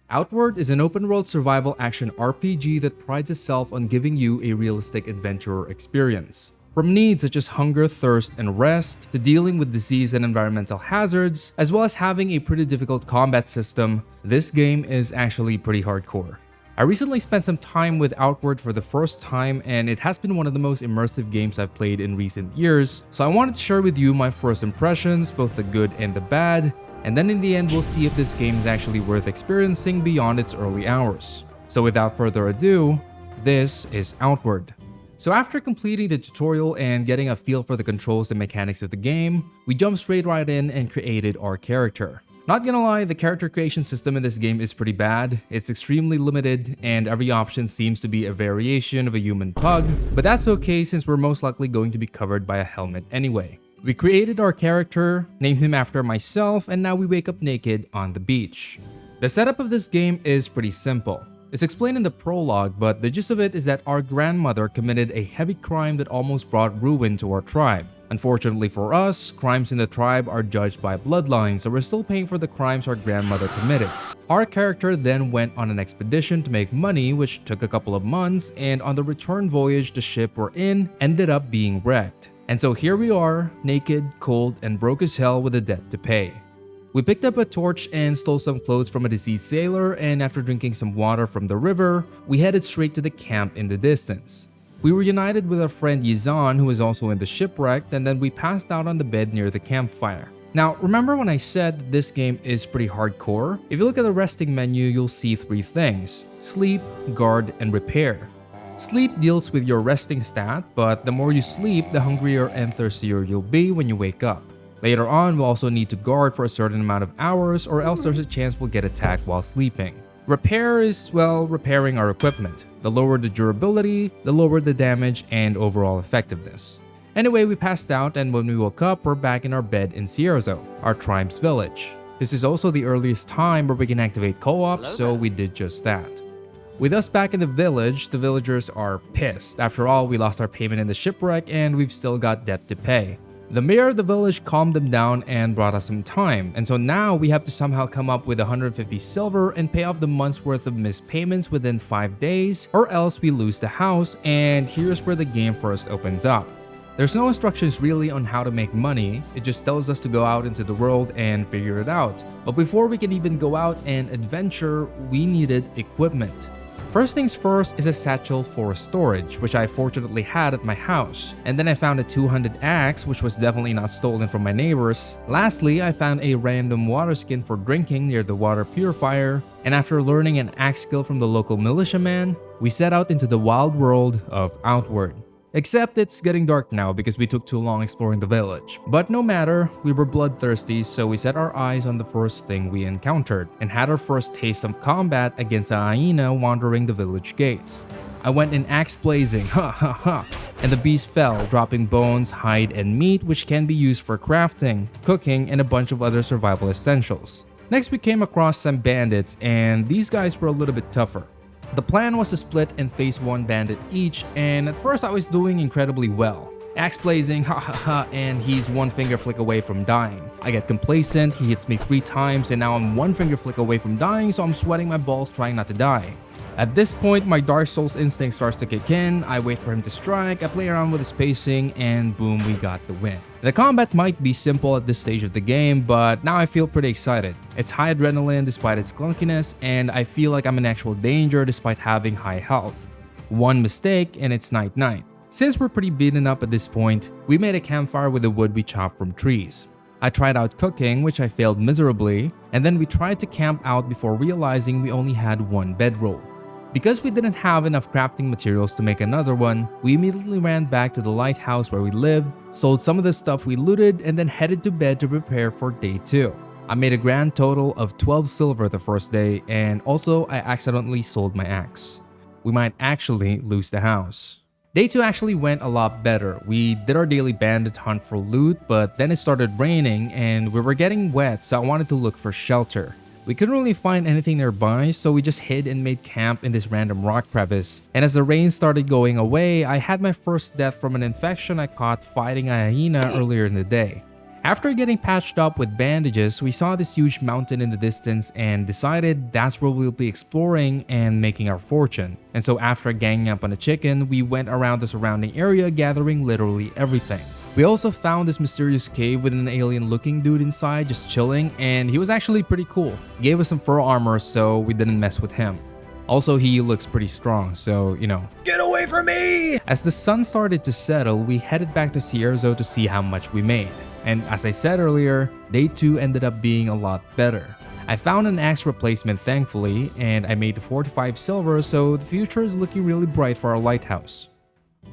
Outward is an open-world survival action RPG that prides itself on giving you a realistic adventurer experience. From needs such as hunger, thirst, and rest, to dealing with disease and environmental hazards, as well as having a pretty difficult combat system, this game is actually pretty hardcore. I recently spent some time with Outward for the first time, and it has been one of the most immersive games I've played in recent years, so I wanted to share with you my first impressions, both the good and the bad, and then in the end we'll see if this game is actually worth experiencing beyond its early hours. So without further ado, this is Outward. So after completing the tutorial and getting a feel for the controls and mechanics of the game, we jumped straight right in and created our character. Not gonna lie, the character creation system in this game is pretty bad. It's extremely limited and every option seems to be a variation of a human pug, but that's okay since we're most likely going to be covered by a helmet anyway. We created our character, named him after myself, and now we wake up naked on the beach. The setup of this game is pretty simple. It's explained in the prologue, but the gist of it is that our grandmother committed a heavy crime that almost brought ruin to our tribe. Unfortunately for us, crimes in the tribe are judged by bloodline, so we're still paying for the crimes our grandmother committed. Our character then went on an expedition to make money, which took a couple of months, and on the return voyage the ship we're in ended up being wrecked. And so here we are, naked, cold, and broke as hell with a debt to pay. We picked up a torch and stole some clothes from a deceased sailor, and after drinking some water from the river, we headed straight to the camp in the distance. We were united with our friend Yizan, who was also in the shipwreck, and then we passed out on the bed near the campfire. Now, remember when I said that this game is pretty hardcore? If you look at the resting menu, you'll see three things: sleep, guard, and repair. Sleep deals with your resting stat, but the more you sleep, the hungrier and thirstier you'll be when you wake up. Later on, we'll also need to guard for a certain amount of hours, or else there's a chance we'll get attacked while sleeping. Repair is, well, repairing our equipment. The lower the durability, the lower the damage and overall effectiveness. Anyway, we passed out, and when we woke up, we're back in our bed in Cierzo, our tribe's village. This is also the earliest time where we can activate co-op, so we did just that. With us back in the village, the villagers are pissed. After all, we lost our payment in the shipwreck and we've still got debt to pay. The mayor of the village calmed them down and brought us some time, and so now we have to somehow come up with 150 silver and pay off the month's worth of missed payments within 5 days, or else we lose the house, and here's where the game first opens up. There's no instructions really on how to make money, it just tells us to go out into the world and figure it out. But before we can even go out and adventure, we needed equipment. First things first is a satchel for storage, which I fortunately had at my house. And then I found a 200 axe, which was definitely not stolen from my neighbors. Lastly, I found a random water skin for drinking near the water purifier. And after learning an axe skill from the local militiaman, we set out into the wild world of Outward. Except it's getting dark now because we took too long exploring the village. But no matter, we were bloodthirsty, so we set our eyes on the first thing we encountered and had our first taste of combat against a hyena wandering the village gates. I went in axe blazing, ha ha ha, and the beast fell, dropping bones, hide, and meat, which can be used for crafting, cooking, and a bunch of other survival essentials. Next, we came across some bandits, and these guys were a little bit tougher. The plan was to split and face one bandit each, and at first I was doing incredibly well. Axe blazing, ha ha ha, and he's one finger flick away from dying. I get complacent, he hits me 3 times, and now I'm one finger flick away from dying, so I'm sweating my balls trying not to die. At this point, my Dark Souls instinct starts to kick in, I wait for him to strike, I play around with his spacing, and boom, we got the win. The combat might be simple at this stage of the game, but now I feel pretty excited. It's high adrenaline despite its clunkiness, and I feel like I'm in actual danger despite having high health. One mistake and it's night-night. Since we're pretty beaten up at this point, we made a campfire with the wood we chopped from trees. I tried out cooking, which I failed miserably, and then we tried to camp out before realizing we only had one bedroll. Because we didn't have enough crafting materials to make another one, we immediately ran back to the lighthouse where we lived, sold some of the stuff we looted, and then headed to bed to prepare for day 2. I made a grand total of 12 silver the first day, and also I accidentally sold my axe. We might actually lose the house. Day 2 actually went a lot better. We did our daily bandit hunt for loot, but then it started raining and we were getting wet, so I wanted to look for shelter. We couldn't really find anything nearby, so we just hid and made camp in this random rock crevice. And as the rain started going away, I had my first death from an infection I caught fighting a hyena earlier in the day. After getting patched up with bandages, we saw this huge mountain in the distance and decided that's where we'll be exploring and making our fortune. And so after ganging up on a chicken, we went around the surrounding area gathering literally everything. We also found this mysterious cave with an alien looking dude inside just chilling, and he was actually pretty cool. He gave us some fur armor so we didn't mess with him. Also, he looks pretty strong, so you know. Get away from me! As the sun started to settle, we headed back to Cierzo to see how much we made. And as I said earlier, day 2 ended up being a lot better. I found an axe replacement thankfully, and I made 45 silver, so the future is looking really bright for our lighthouse.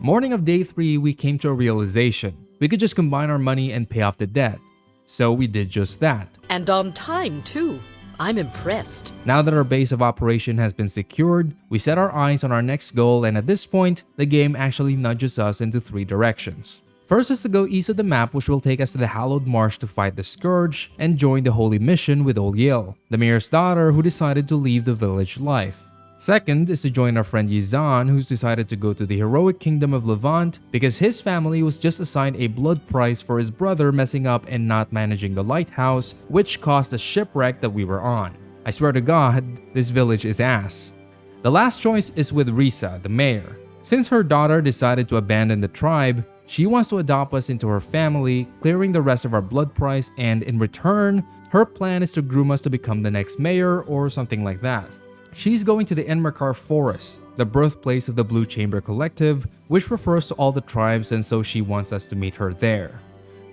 Morning of day 3, we came to a realization. We could just combine our money and pay off the debt. So we did just that. And on time too. I'm impressed. Now that our base of operation has been secured, we set our eyes on our next goal, and at this point, the game actually nudges us into 3 directions. First is to go east of the map, which will take us to the Hallowed Marsh to fight the Scourge and join the Holy Mission with Old Yale, the mayor's daughter who decided to leave the village life. Second is to join our friend Yizan, who's decided to go to the heroic kingdom of Levant because his family was just assigned a blood price for his brother messing up and not managing the lighthouse, which caused a shipwreck that we were on. I swear to God, this village is ass. The last choice is with Risa, the mayor. Since her daughter decided to abandon the tribe, she wants to adopt us into her family, clearing the rest of our blood price, and in return, her plan is to groom us to become the next mayor or something like that. She's going to the Enmerkar Forest, the birthplace of the Blue Chamber Collective, which refers to all the tribes, and so she wants us to meet her there.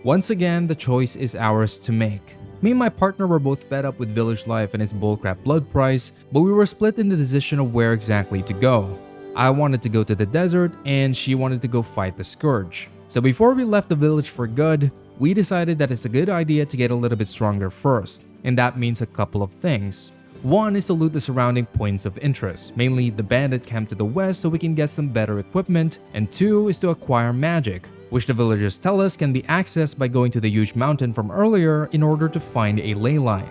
Once again, the choice is ours to make. Me and my partner were both fed up with village life and its bullcrap blood price, but we were split in the decision of where exactly to go. I wanted to go to the desert and she wanted to go fight the Scourge. So before we left the village for good, we decided that it's a good idea to get a little bit stronger first, and that means a couple of things. One is to loot the surrounding points of interest, mainly the bandit camp to the west so we can get some better equipment, and 2 is to acquire magic, which the villagers tell us can be accessed by going to the huge mountain from earlier in order to find a ley line.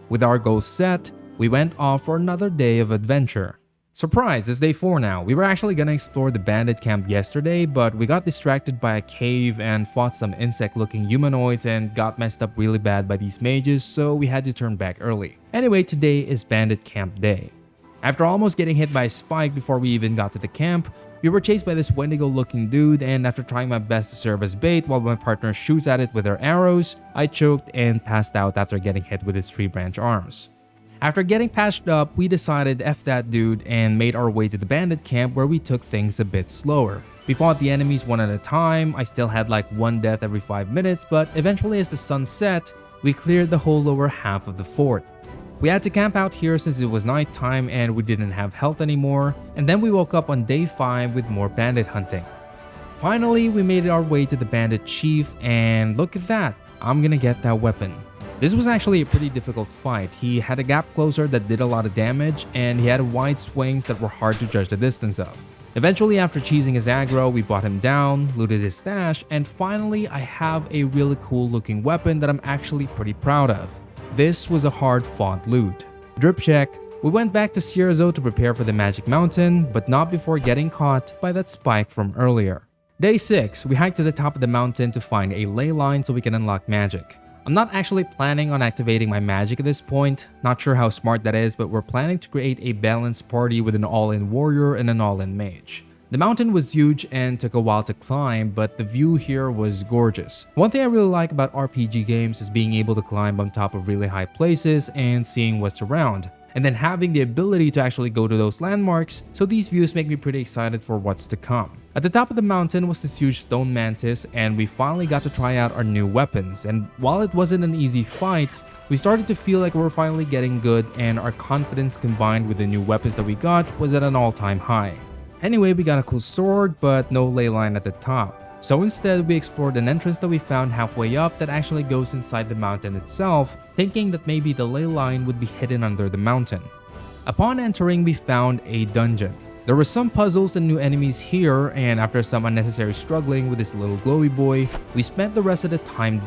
With our goals set, we went off for another day of adventure. Surprise, it's day 4 now. We were actually gonna explore the bandit camp yesterday, but we got distracted by a cave and fought some insect-looking humanoids and got messed up really bad by these mages, so we had to turn back early. Anyway, today is bandit camp day. After almost getting hit by a spike before we even got to the camp, we were chased by this Wendigo-looking dude, and after trying my best to serve as bait while my partner shoots at it with her arrows, I choked and passed out after getting hit with his 3-branch arms. After getting patched up, we decided F that dude and made our way to the bandit camp where we took things a bit slower. We fought the enemies one at a time. I still had like 1 death every 5 minutes, but eventually as the sun set, we cleared the whole lower half of the fort. We had to camp out here since it was nighttime and we didn't have health anymore, and then we woke up on day 5 with more bandit hunting. Finally, we made our way to the bandit chief, and look at that, I'm gonna get that weapon. This was actually a pretty difficult fight. He had a gap closer that did a lot of damage, and he had wide swings that were hard to judge the distance of. Eventually, after cheesing his aggro, we brought him down, looted his stash, and finally I have a really cool looking weapon that I'm actually pretty proud of. This was a hard fought loot. Drip check. We went back to Cierzo to prepare for the Magic Mountain, but not before getting caught by that spike from earlier. Day 6, we hiked to the top of the mountain to find a ley line so we can unlock magic. I'm not actually planning on activating my magic at this point, not sure how smart that is, but we're planning to create a balanced party with an all-in warrior and an all-in mage. The mountain was huge and took a while to climb, but the view here was gorgeous. One thing I really like about RPG games is being able to climb on top of really high places and seeing what's around, and then having the ability to actually go to those landmarks, so these views make me pretty excited for what's to come. At the top of the mountain was this huge stone mantis, and we finally got to try out our new weapons, and while it wasn't an easy fight, we started to feel like we were finally getting good, and our confidence combined with the new weapons that we got was at an all-time high. Anyway, we got a cool sword, but no ley line at the top. So instead, we explored an entrance that we found halfway up that actually goes inside the mountain itself, thinking that maybe the ley line would be hidden under the mountain. Upon entering, we found a dungeon. There were some puzzles and new enemies here, and after some unnecessary struggling with this little glowy boy, we spent the rest of the time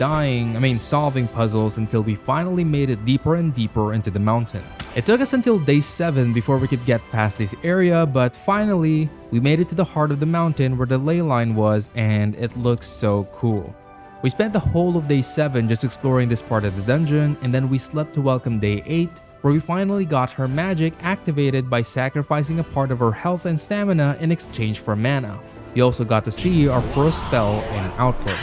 solving puzzles until we finally made it deeper and deeper into the mountain. It took us until day 7 before we could get past this area, but finally, we made it to the heart of the mountain where the ley line was, and it looks so cool. We spent the whole of day 7 just exploring this part of the dungeon, and then we slept to welcome day 8, where we finally got her magic activated by sacrificing a part of her health and stamina in exchange for mana. We also got to see our first spell in Outward.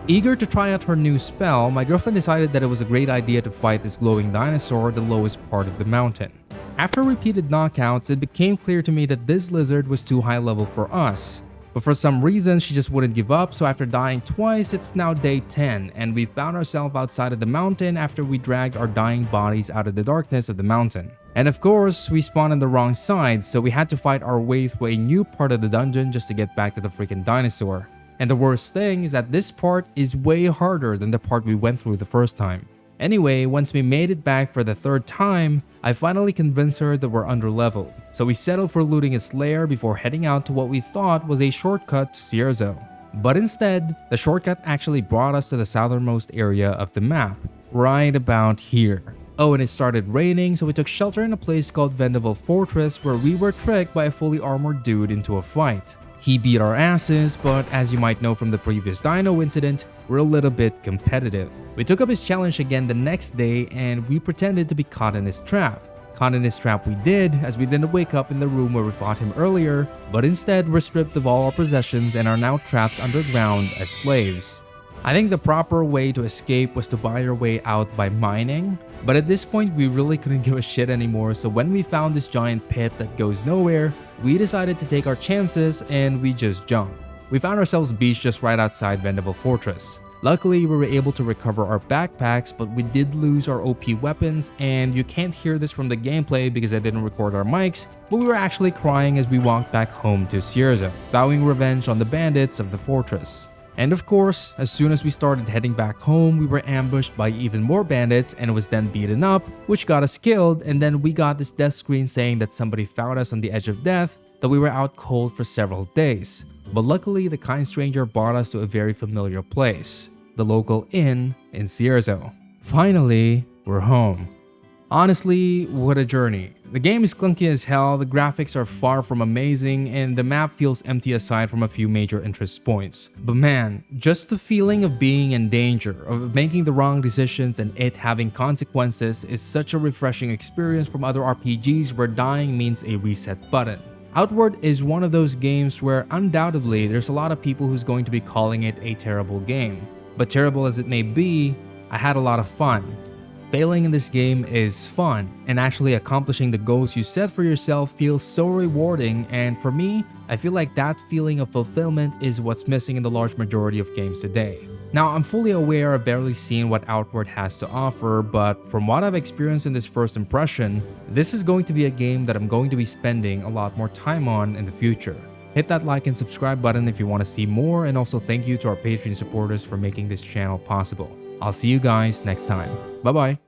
Eager to try out her new spell, my girlfriend decided that it was a great idea to fight this glowing dinosaur at the lowest part of the mountain. After repeated knockouts, it became clear to me that this lizard was too high level for us. But for some reason, she just wouldn't give up, so after dying twice, it's now day 10, and we found ourselves outside of the mountain after we dragged our dying bodies out of the darkness of the mountain. And of course, we spawned on the wrong side, so we had to fight our way through a new part of the dungeon just to get back to the freaking dinosaur. And the worst thing is that this part is way harder than the part we went through the first time. Anyway, once we made it back for the third time, I finally convinced her that we're underleveled. So we settled for looting its lair before heading out to what we thought was a shortcut to Cierzo. But instead, the shortcut actually brought us to the southernmost area of the map, right about here. Oh, and it started raining, so we took shelter in a place called Vendaval Fortress where we were tricked by a fully armored dude into a fight. He beat our asses, but as you might know from the previous dino incident, we're a little bit competitive. We took up his challenge again the next day and we pretended to be caught in his trap. Caught in his trap we did, as we didn't wake up in the room where we fought him earlier, but instead were stripped of all our possessions and are now trapped underground as slaves. I think the proper way to escape was to buy our way out by mining, but at this point we really couldn't give a shit anymore, so when we found this giant pit that goes nowhere, we decided to take our chances and we just jumped. We found ourselves beached just right outside Vendaval Fortress. Luckily, we were able to recover our backpacks, but we did lose our OP weapons, and you can't hear this from the gameplay because I didn't record our mics, but we were actually crying as we walked back home to Cierzo, vowing revenge on the bandits of the fortress. And of course, as soon as we started heading back home, we were ambushed by even more bandits and was then beaten up, which got us killed, and then we got this death screen saying that somebody found us on the edge of death, that we were out cold for several days. But luckily, the kind stranger brought us to a very familiar place, the local inn in Cierzo. Finally, we're home. Honestly, what a journey. The game is clunky as hell, the graphics are far from amazing, and the map feels empty aside from a few major interest points. But man, just the feeling of being in danger, of making the wrong decisions and it having consequences is such a refreshing experience from other RPGs where dying means a reset button. Outward is one of those games where undoubtedly there's a lot of people who's going to be calling it a terrible game. But terrible as it may be, I had a lot of fun. Failing in this game is fun, and actually accomplishing the goals you set for yourself feels so rewarding, and for me, I feel like that feeling of fulfillment is what's missing in the large majority of games today. Now, I'm fully aware I've barely seen what Outward has to offer, but from what I've experienced in this first impression, this is going to be a game that I'm going to be spending a lot more time on in the future. Hit that like and subscribe button if you want to see more, and also thank you to our Patreon supporters for making this channel possible. I'll see you guys next time. Bye bye.